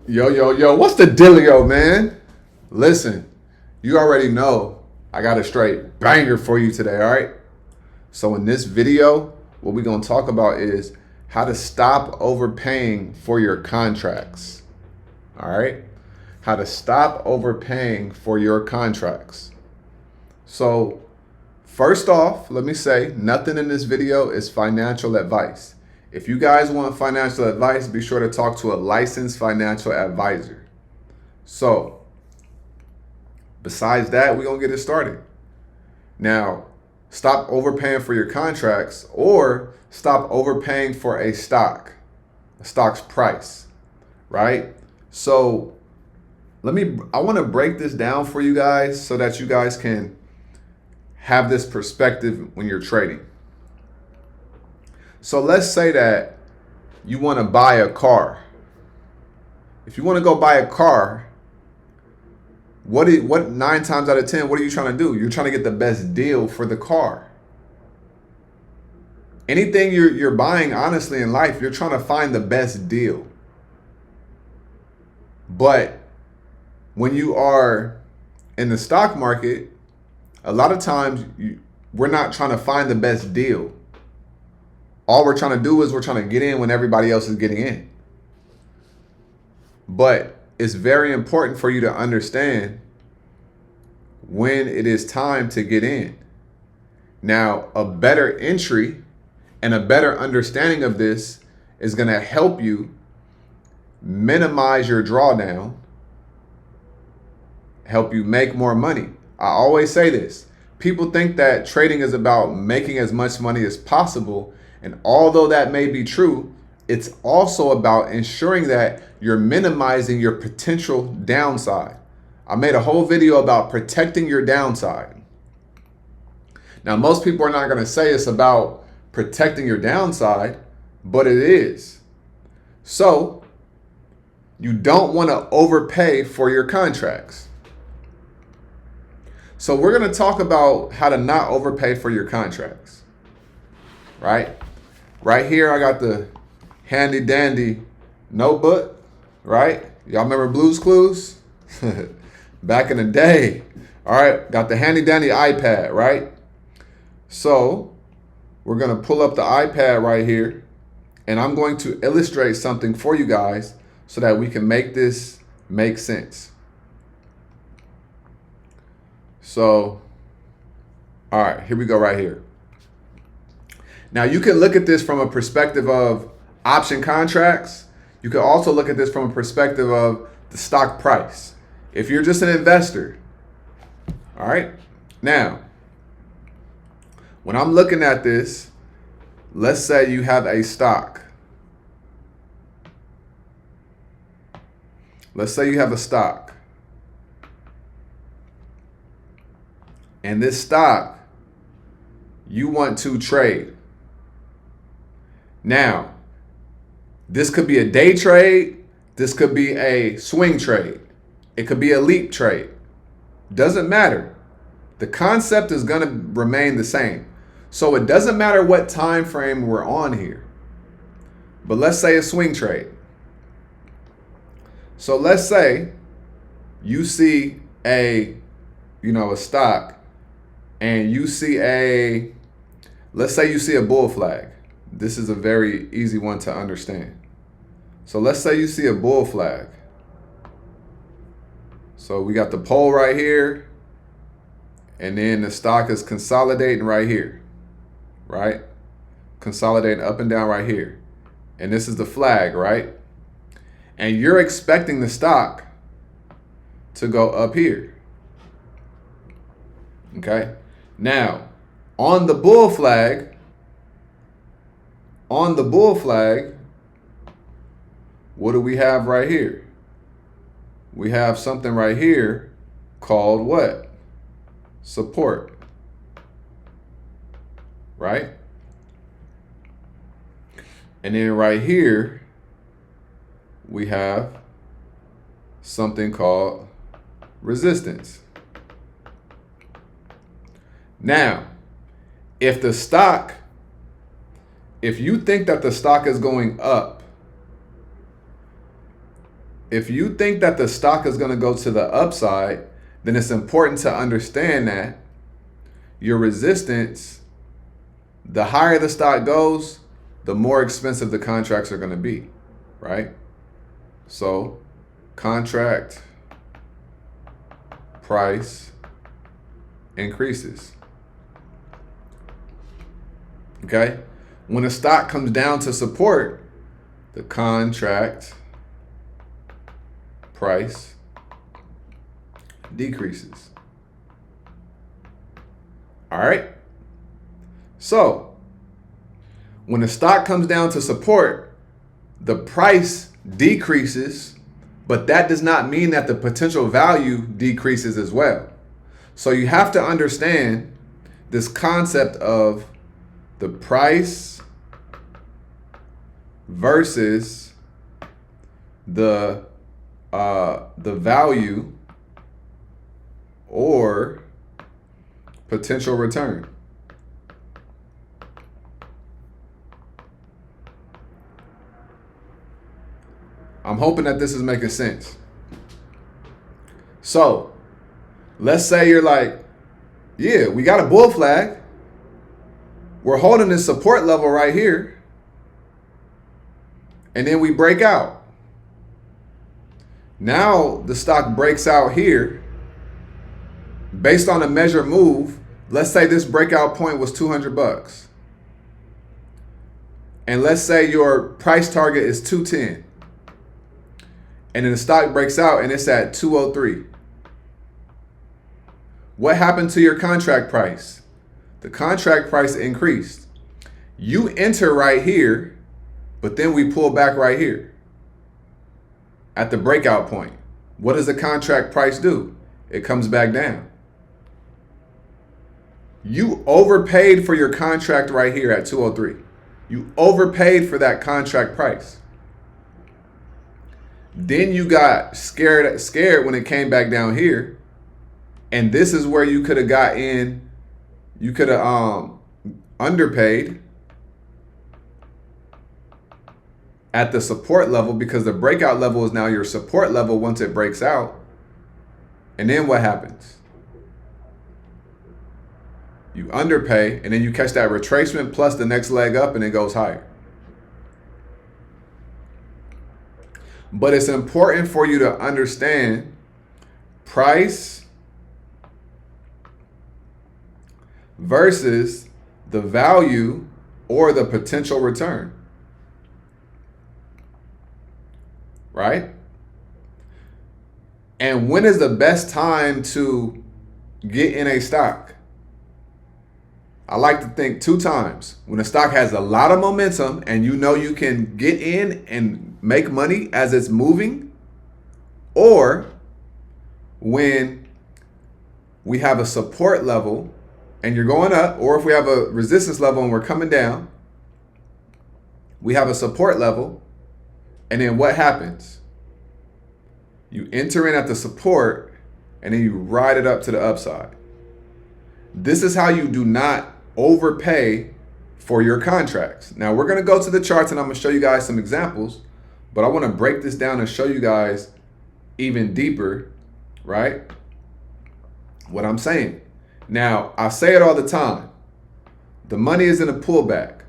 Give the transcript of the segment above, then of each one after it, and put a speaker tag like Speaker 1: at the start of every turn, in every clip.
Speaker 1: Yo, what's the dealio, man? Listen, you already know I got a straight banger for you today, all right? So in this video, what we're going to talk about is how to stop overpaying for your contracts, all right? How to stop overpaying for your contracts. So first off, let me say nothing in this video is financial advice. If you guys want financial advice, be sure to talk to a licensed financial advisor. So, besides that, we're going to get it started. Now, stop overpaying for your contracts or stop overpaying for a stock's price, right? So, I want to break this down for you guys so that you guys can have this perspective when you're trading. So let's say that you want to buy a car. If you want to go buy a car, what 9 times out of 10, what are you trying to do? You're trying to get the best deal for the car. Anything you're buying, honestly, in life, you're trying to find the best deal. But when you are in the stock market, a lot of times we're not trying to find the best deal. All we're trying to do is we're trying to get in when everybody else is getting in. But it's very important for you to understand when it is time to get in. Now, a better entry and a better understanding of this is going to help you minimize your drawdown, help you make more money. I always say this. People think that trading is about making as much money as possible. And although that may be true, it's also about ensuring that you're minimizing your potential downside. I made a whole video about protecting your downside. Now, most people are not going to say it's about protecting your downside, but it is. So, you don't want to overpay for your contracts. So, we're going to talk about how to not overpay for your contracts, right? Right here, I got the handy dandy notebook, right? Y'all remember Blue's Clues? Back in the day. All right, got the handy dandy iPad, right? So we're going to pull up the iPad right here, and I'm going to illustrate something for you guys so that we can make this make sense. So, all right, here we go right here. Now, you can look at this from a perspective of option contracts. You can also look at this from a perspective of the stock price. If you're just an investor, all right? Now, when I'm looking at this, let's say you have a stock. Let's say you have a stock. And this stock, you want to trade. Now, this could be a day trade. This could be a swing trade. It could be a leap trade. Doesn't matter. The concept is going to remain the same. So it doesn't matter what time frame we're on here. But let's say a swing trade. So let's say you see a stock, and you see let's say you see a bull flag. This is a very easy one to understand. So let's say you see a bull flag. So we got the pole right here, and then the stock is consolidating right here, right? Consolidating up and down right here. And this is the flag, right? And you're expecting the stock to go up here. Okay? Now, on the bull flag, what do we have right here? We have something right here called what? Support. Right? And then right here, we have something called resistance. Now, if you think that the stock is going up, if you think that the stock is going to go to the upside, then it's important to understand that your resistance, the higher the stock goes, the more expensive the contracts are going to be, right? So contract price increases. Okay? When a stock comes down to support, the contract price decreases. All right? So, when the stock comes down to support, the price decreases, but that does not mean that the potential value decreases as well. So you have to understand this concept of the price versus the value or potential return. I'm hoping that this is making sense. So, let's say you're like, yeah, we got a bull flag. We're holding this support level right here. And then we break out. Now the stock breaks out here. Based on a measure move, let's say this breakout point was 200 bucks. And let's say your price target is 210. And then the stock breaks out and it's at 203. What happened to your contract price? The contract price increased. You enter right here, but then we pull back right here at the breakout point. What does the contract price do? It comes back down. You overpaid for your contract right here at 203. You overpaid for that contract price. Then you got scared when it came back down here. And this is where you could have got in. You could have underpaid at the support level, because the breakout level is now your support level once it breaks out. And then what happens? You underpay, and then you catch that retracement plus the next leg up, and it goes higher. But it's important for you to understand price versus the value or the potential return. Right? And when is the best time to get in a stock? I like to think 2 times. When a stock has a lot of momentum and you know you can get in and make money as it's moving, or when we have a support level and you're going up, or if we have a resistance level and we're coming down, we have a support level, and then what happens? You enter in at the support and then you ride it up to the upside. This is how you do not overpay for your contracts. Now we're going to go to the charts and I'm going to show you guys some examples, but I want to break this down and show you guys even deeper, right? What I'm saying. Now, I say it all the time. The money is in a pullback.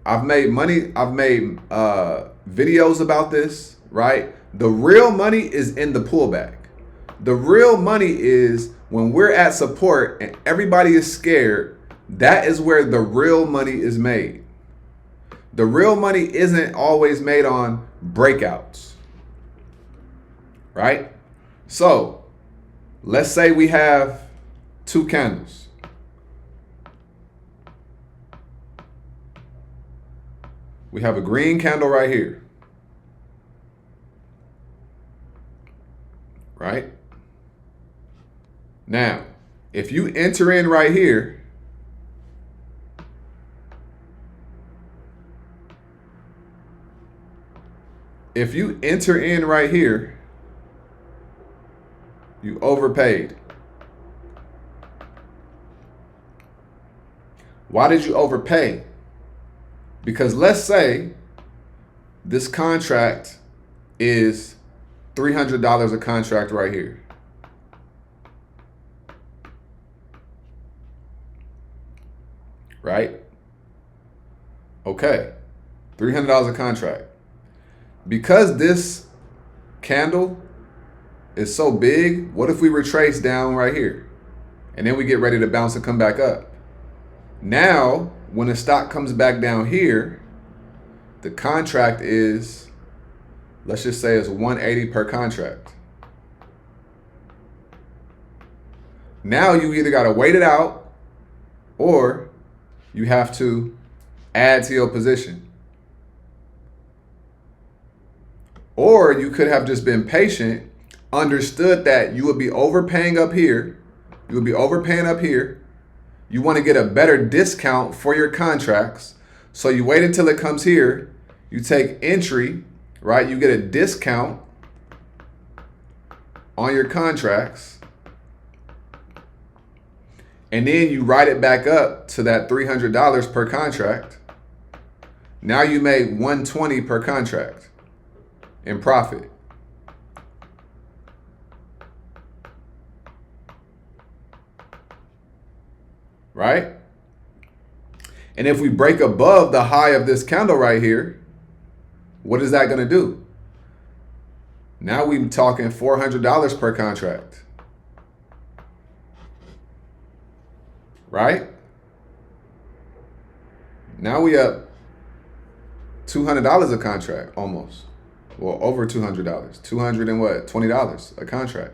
Speaker 1: I've made videos about this, right? The real money is in the pullback. The real money is when we're at support and everybody is scared. That is where the real money is made. The real money isn't always made on breakouts, right? So let's say we have 2 candles. We have a green candle right here, right? Now, if you enter in right here, you overpaid. Why did you overpay? Because let's say this contract is $300 a contract right here. Right? Okay. $300 a contract. Because this candle is so big, what if we retrace down right here? And then we get ready to bounce and come back up. Now, when the stock comes back down here, the contract is, let's just say it's 180 per contract. Now you either got to wait it out or you have to add to your position. Or you could have just been patient, understood that you would be overpaying up here. You would be overpaying up here. You want to get a better discount for your contracts. So you wait until it comes here. You take entry, right? You get a discount on your contracts. And then you write it back up to that $300 per contract. Now you made $120 per contract in profit. Right? And if we break above the high of this candle right here, what is that going to do? Now we're talking $400 per contract. Right? Now we up $200 a contract almost. Well, over $200. $220 a contract.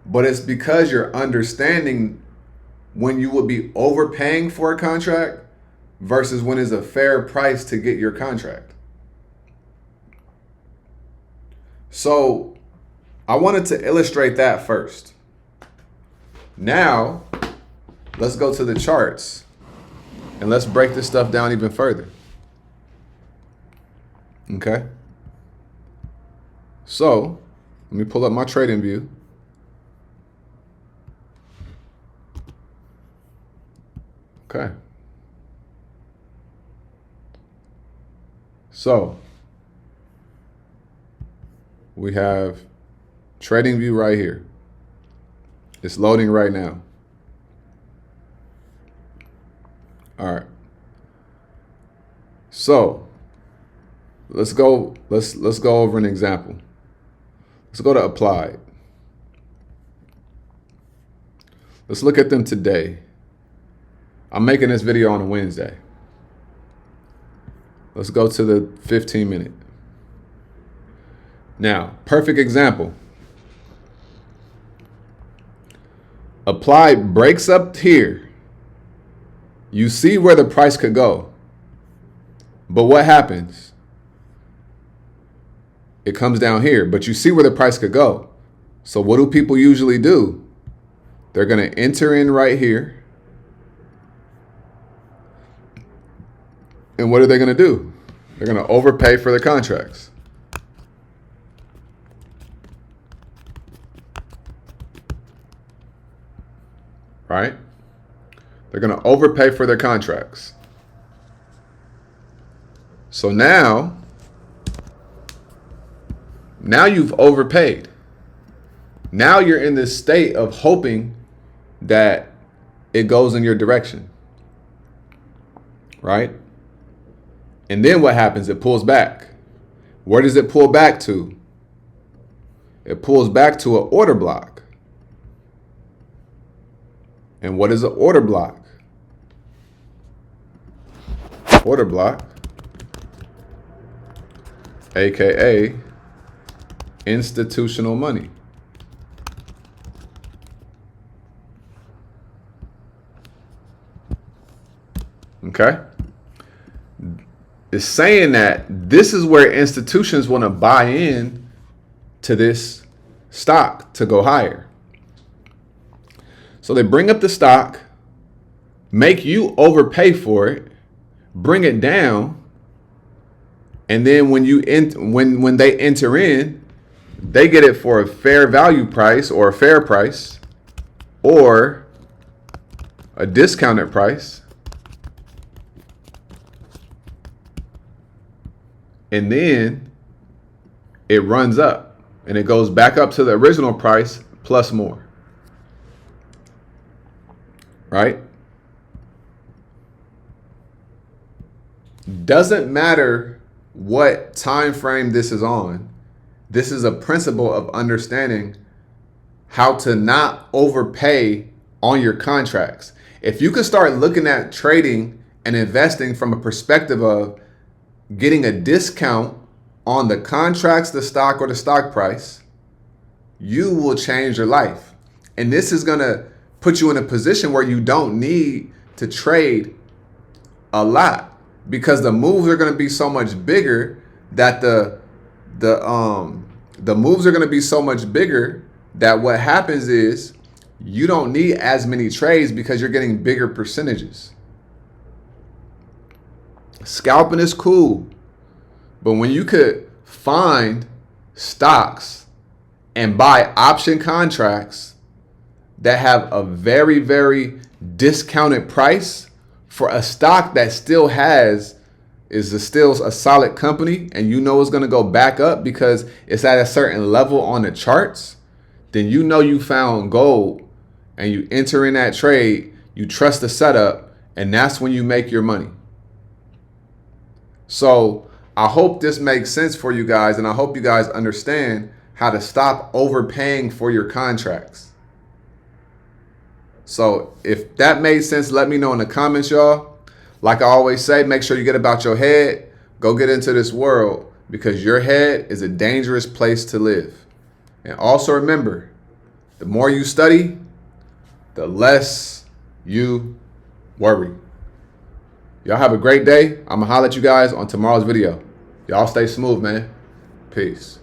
Speaker 1: But it's because you're understanding when you would be overpaying for a contract versus when it's a fair price to get your contract. So I wanted to illustrate that first. Now, let's go to the charts and let's break this stuff down even further. Okay. So let me pull up my trading view. Okay. So we have trading view right here. It's loading right now. All right. So let's go over an example. Let's go to applied. Let's look at them today. I'm making this video on a Wednesday. Let's go to the 15 minute. Now, perfect example. Applied breaks up here. You see where the price could go. But what happens? It comes down here, but you see where the price could go. So what do people usually do? They're going to enter in right here. And what are they going to do? They're going to overpay for the contracts. Right? They're going to overpay for their contracts. So now you've overpaid. Now you're in this state of hoping that it goes in your direction. Right? And then what happens? It pulls back. Where does it pull back to? It pulls back to an order block. And what is an order block? Order block, aka institutional money. Okay? It's saying that this is where institutions want to buy in to this stock to go higher. So they bring up the stock, make you overpay for it, bring it down, and then when they enter in, they get it for a fair value price or a fair price or a discounted price. And then it runs up and it goes back up to the original price plus more. Right? Doesn't matter what time frame this is on. This is a principle of understanding how to not overpay on your contracts. If you can start looking at trading and investing from a perspective of getting a discount on the contracts, the stock, or the stock price, you will change your life. And this is going to put you in a position where you don't need to trade a lot, because the moves are going to be so much bigger that the moves are going to be so much bigger that what happens is you don't need as many trades because you're getting bigger percentages. Scalping is cool, but when you could find stocks and buy option contracts that have a very, very discounted price for a stock that still still a solid company, and you know it's going to go back up because it's at a certain level on the charts, then you know you found gold and you enter in that trade, you trust the setup, and that's when you make your money. So I hope this makes sense for you guys, and I hope you guys understand how to stop overpaying for your contracts. So if that made sense, let me know in the comments, y'all. Like I always say, make sure you get about your head. Go get into this world, because your head is a dangerous place to live. And also remember, the more you study, the less you worry. Y'all have a great day. I'm going to holler at you guys on tomorrow's video. Y'all stay smooth, man. Peace.